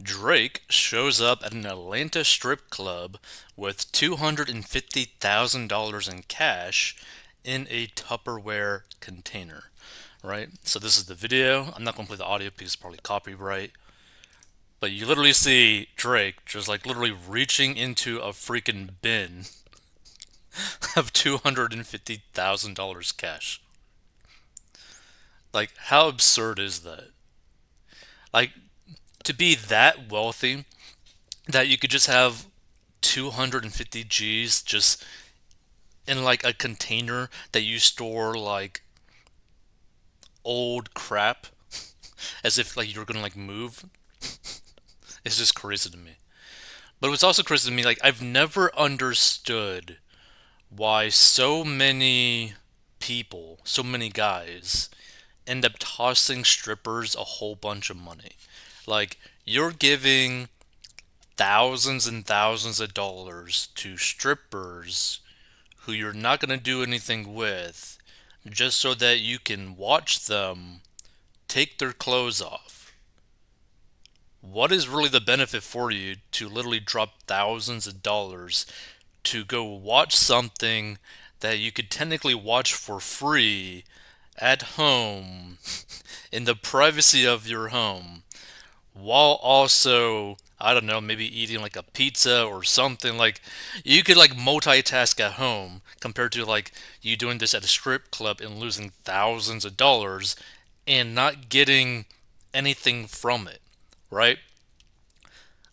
Drake shows up at an Atlanta strip club with $250,000 in cash in a Tupperware container. Right? So this is the video. I'm not going to play the audio because it's probably copyright. But you literally see Drake just like literally reaching into a freaking bin of $250,000 cash. Like, how absurd is that? Like, to be that wealthy that you could just have 250 G's just in like a container that you store like old crap as if like you're gonna like move. It's just crazy to me. But it was also crazy to me, like I've never understood why so many people, so many guys end up tossing strippers a whole bunch of money. Like you're giving thousands and thousands of dollars to strippers who you're not going to do anything with just so that you can watch them take their clothes off. What is really the benefit for you to literally drop thousands of dollars to go watch something that you could technically watch for free at home in the privacy of your home while also, I don't know, maybe eating like a pizza or something? Like you could like multitask at home compared to like you doing this at a strip club and losing thousands of dollars and not getting anything from it, right?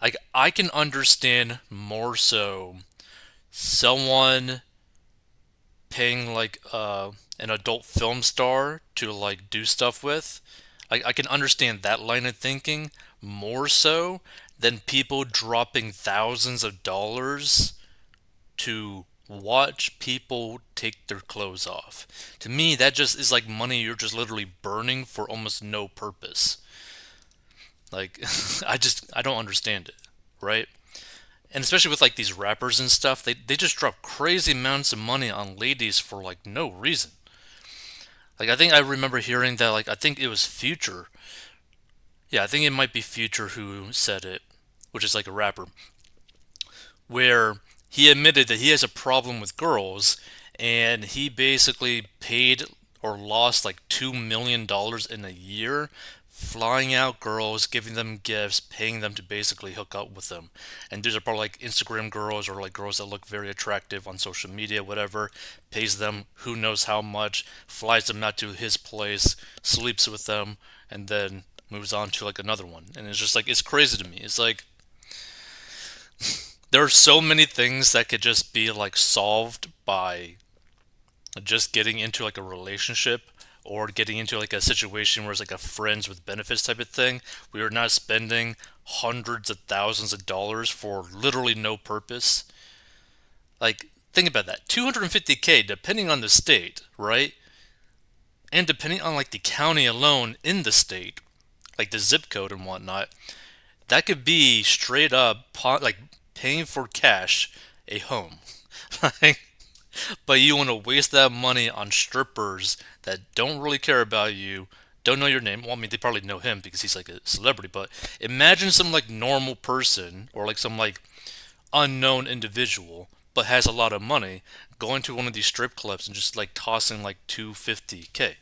Like I can understand more so someone paying like an adult film star to like do stuff with. I can understand that line of thinking more so than people dropping thousands of dollars to watch people take their clothes off. To me, that just is like money you're just literally burning for almost no purpose. Like, I don't understand it, right? And especially with like these rappers and stuff, they just drop crazy amounts of money on ladies for like no reason. Like I think I remember hearing that like I think it was Future. Yeah, I think it might be Future who said it, which is like a rapper, where he admitted that he has a problem with girls and he basically paid or lost like $2 million in a year flying out girls, giving them gifts, paying them to basically hook up with them. And these are probably like Instagram girls or like girls that look very attractive on social media, whatever. Pays them who knows how much, flies them out to his place, sleeps with them, and then moves on to like another one. And it's just like, it's crazy to me. It's like, there are so many things that could just be like solved by just getting into like a relationship or getting into like a situation where it's like a friends with benefits type of thing. We are not spending hundreds of thousands of dollars for literally no purpose. Like, think about that. 250K, depending on the state, right? And depending on like the county alone in the state, like the zip code and whatnot, that could be straight up like paying for cash a home. Like, but you want to waste that money on strippers that don't really care about you, don't know your name. Well, I mean, they probably know him because he's like a celebrity, but imagine some like normal person or like some like unknown individual but has a lot of money going to one of these strip clubs and just like tossing like 250K.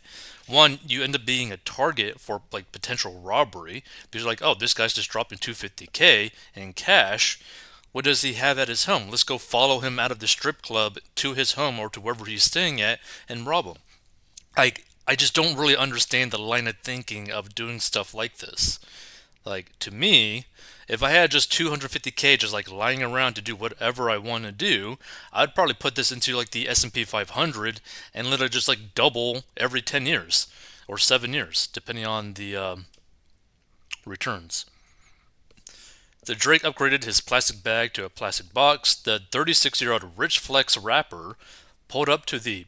One, you end up being a target for like potential robbery because you're like, oh, this guy's just dropping 250K in cash. What does he have at his home? Let's go follow him out of the strip club to his home or to wherever he's staying at and rob him. I just don't really understand the line of thinking of doing stuff like this. Like to me, if I had just 250K just like lying around to do whatever I want to do, I'd probably put this into like the S&P 500 and literally just like double every 10 years or 7 years depending on the returns. The Drake upgraded his plastic bag to a plastic box. The 36-year-old Rich Flex rapper pulled up to the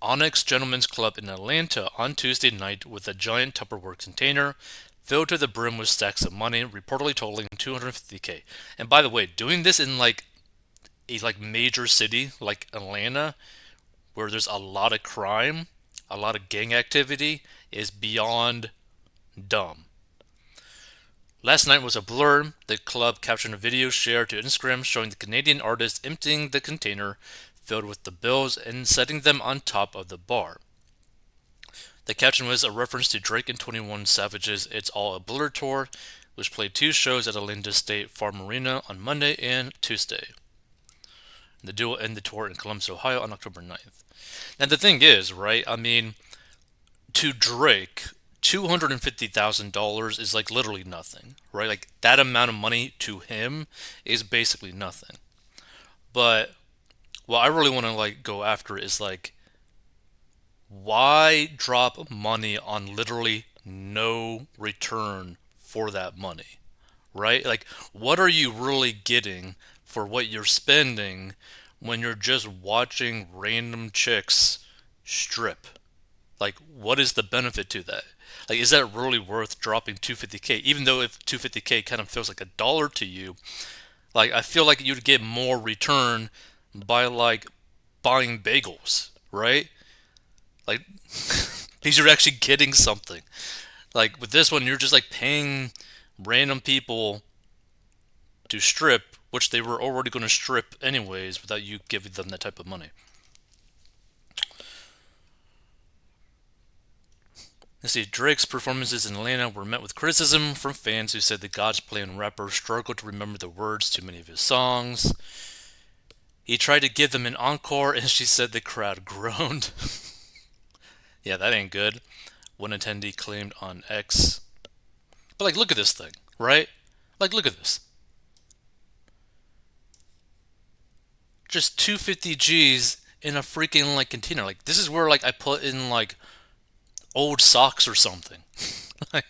Onyx Gentlemen's Club in Atlanta on Tuesday night with a giant Tupperware container filled to the brim with stacks of money, reportedly totaling 250K. And by the way, doing this in like a like major city like Atlanta, where there's a lot of crime, a lot of gang activity, is beyond dumb. Last night was a blur. The club captioned a video shared to Instagram showing the Canadian artist emptying the container filled with the bills and setting them on top of the bar. The caption was a reference to Drake and 21 Savage's It's All a Blur tour, which played two shows at Olinda State Farm Arena on Monday and Tuesday. The duo ended the tour in Columbus, Ohio on October 9th. And the thing is, right, I mean, to Drake, $250,000 is like literally nothing, right? Like that amount of money to him is basically nothing. But what I really want to like go after is like, why drop money on literally no return for that money, right? Like, what are you really getting for what you're spending when you're just watching random chicks strip? Like, what is the benefit to that? Like, is that really worth dropping 250K? Even though if 250K kind of feels like a dollar to you, like, I feel like you'd get more return by like buying bagels, right? Like, because you're actually getting something. Like with this one, you're just like paying random people to strip, which they were already going to strip anyways, without you giving them that type of money. Let's see. Drake's performances in Atlanta were met with criticism from fans who said the God's Plan rapper struggled to remember the words to many of his songs. He tried to give them an encore, and she said the crowd groaned. Yeah, that ain't good. One attendee claimed on X. But like, look at this thing, right? Like, look at this. Just 250 G's in a freaking like container. Like, this is where like I put in like old socks or something. Like,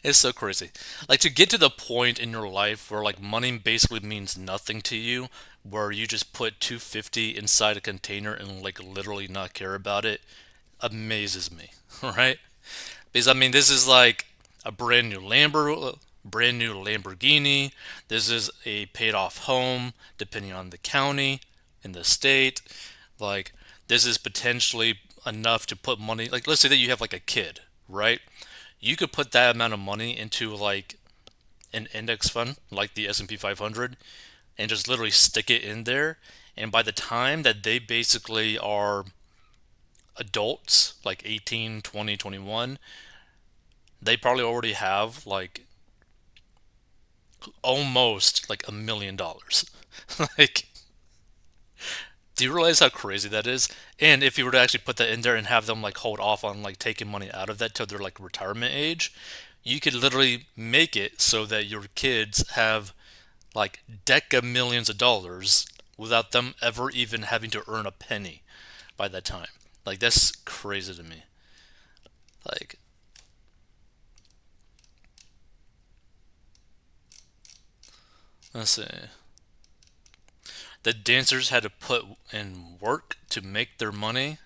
it's so crazy. Like to get to the point in your life where like money basically means nothing to you, where you just put 250 inside a container and like literally not care about it, amazes me. Right? Because I mean, this is like a brand new Lamborghini. This is a paid off home, depending on the county in the state. Like this is potentially enough to put money. Like let's say that you have like a kid, right? You could put that amount of money into like an index fund, like the S&P 500, and just literally stick it in there. And by the time that they basically are adults, like 18, 20, 21, they probably already have like almost like $1 million. Like, do you realize how crazy that is? And if you were to actually put that in there and have them like hold off on like taking money out of that till their like retirement age, you could literally make it so that your kids have like deca millions of dollars without them ever even having to earn a penny by that time. Like that's crazy to me. Like, let's see. The dancers had to put in work to make their money.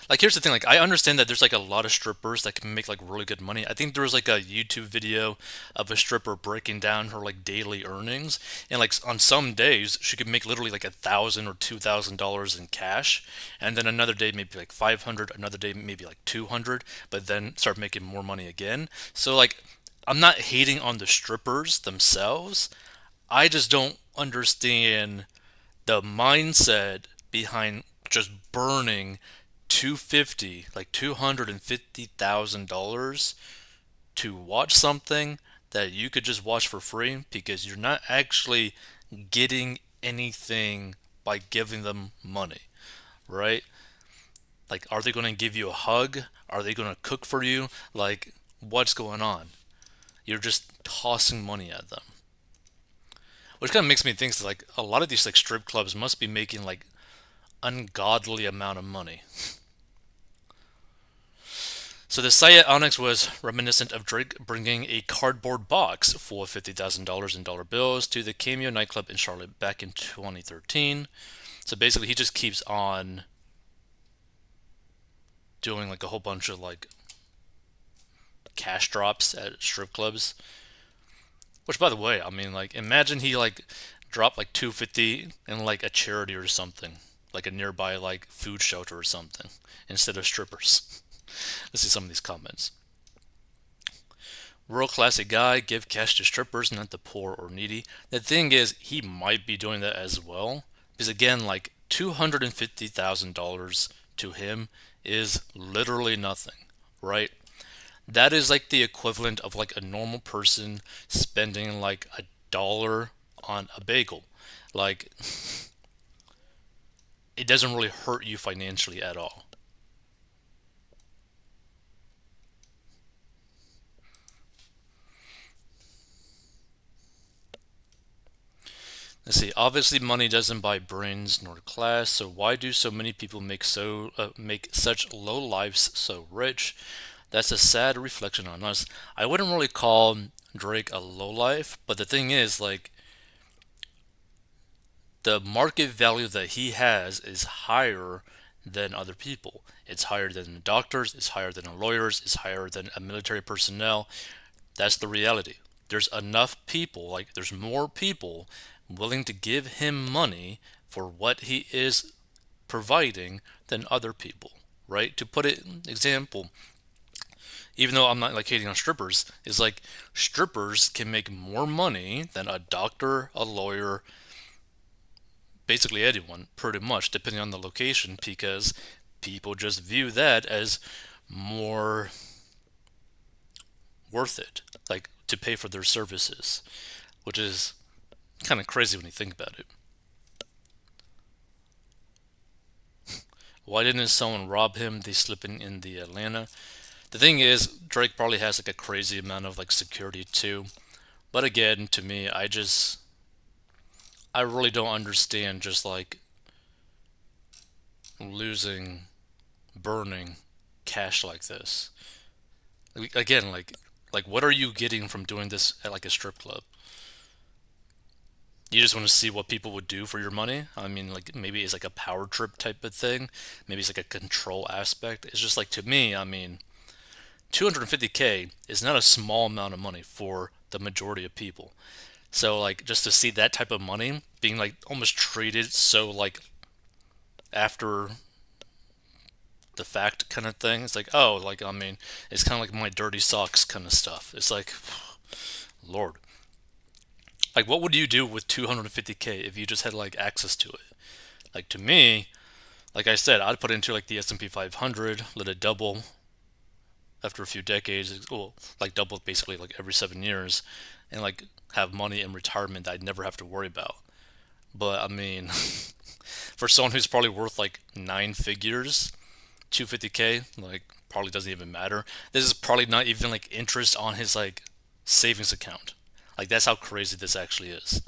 Like here's the thing, like I understand that there's like a lot of strippers that can make like really good money. I think there was like a YouTube video of a stripper breaking down her like daily earnings, and like on some days she could make literally like $1,000 or $2,000 in cash, and then another day maybe like 500, another day maybe like 200, but then start making more money again. So like I'm not hating on the strippers themselves. I just don't understand the mindset behind just burning 250 like $250,000 to watch something that you could just watch for free because you're not actually getting anything by giving them money, right? Like, are they going to give you a hug? Are they going to cook for you? Like, what's going on? You're just tossing money at them, which kind of makes me think that like a lot of these like strip clubs must be making like ungodly amount of money. So the site at Onyx was reminiscent of Drake bringing a cardboard box full of $50,000 in dollar bills to the Cameo nightclub in Charlotte back in 2013. So basically, he just keeps on doing like a whole bunch of like cash drops at strip clubs. Which, by the way, I mean, like, imagine he like dropped like 250 in like a charity or something, like a nearby like food shelter or something, instead of strippers. Let's see some of these comments. Real classic guy, give cash to strippers, not the poor or needy. The thing is, he might be doing that as well. Because again, like $250,000 to him is literally nothing, right? That is like the equivalent of like a normal person spending like $1 on a bagel. Like, it doesn't really hurt you financially at all. Let's see. Obviously, money doesn't buy brains nor class. So why do so many people make such low lives so rich? That's a sad reflection on us. I wouldn't really call Drake a low life, but the thing is, like, the market value that he has is higher than other people. It's higher than doctors, it's higher than lawyers, it's higher than a military personnel. That's the reality. There's enough people, like there's more people willing to give him money for what he is providing than other people, right? To put it example, even though I'm not like hating on strippers, is like strippers can make more money than a doctor, a lawyer, basically anyone, pretty much, depending on the location, because people just view that as more worth it, like to pay for their services, which is kind of crazy when you think about it. Why didn't someone rob him? They slipping in the Atlanta. The thing is, Drake probably has like a crazy amount of like security too. But again, to me, I really don't understand just like losing, burning cash like this. Again, like what are you getting from doing this at like a strip club? You just want to see what people would do for your money. I mean, like maybe it's like a power trip type of thing. Maybe it's like a control aspect. It's just like to me, I mean, 250K is not a small amount of money for the majority of people. So like just to see that type of money being like almost treated so like after the fact kind of thing. It's like, oh, like I mean, it's kind of like my dirty socks kind of stuff. It's like, Lord, like what would you do with 250K if you just had like access to it? Like to me, like I said, I'd put it into like the S&P 500, let it double after a few decades. Well, like double basically like every 7 years, and like have money in retirement that I'd never have to worry about. But I mean, for someone who's probably worth like nine figures, 250K like probably doesn't even matter. This is probably not even like interest on his like savings account. Like that's how crazy this actually is.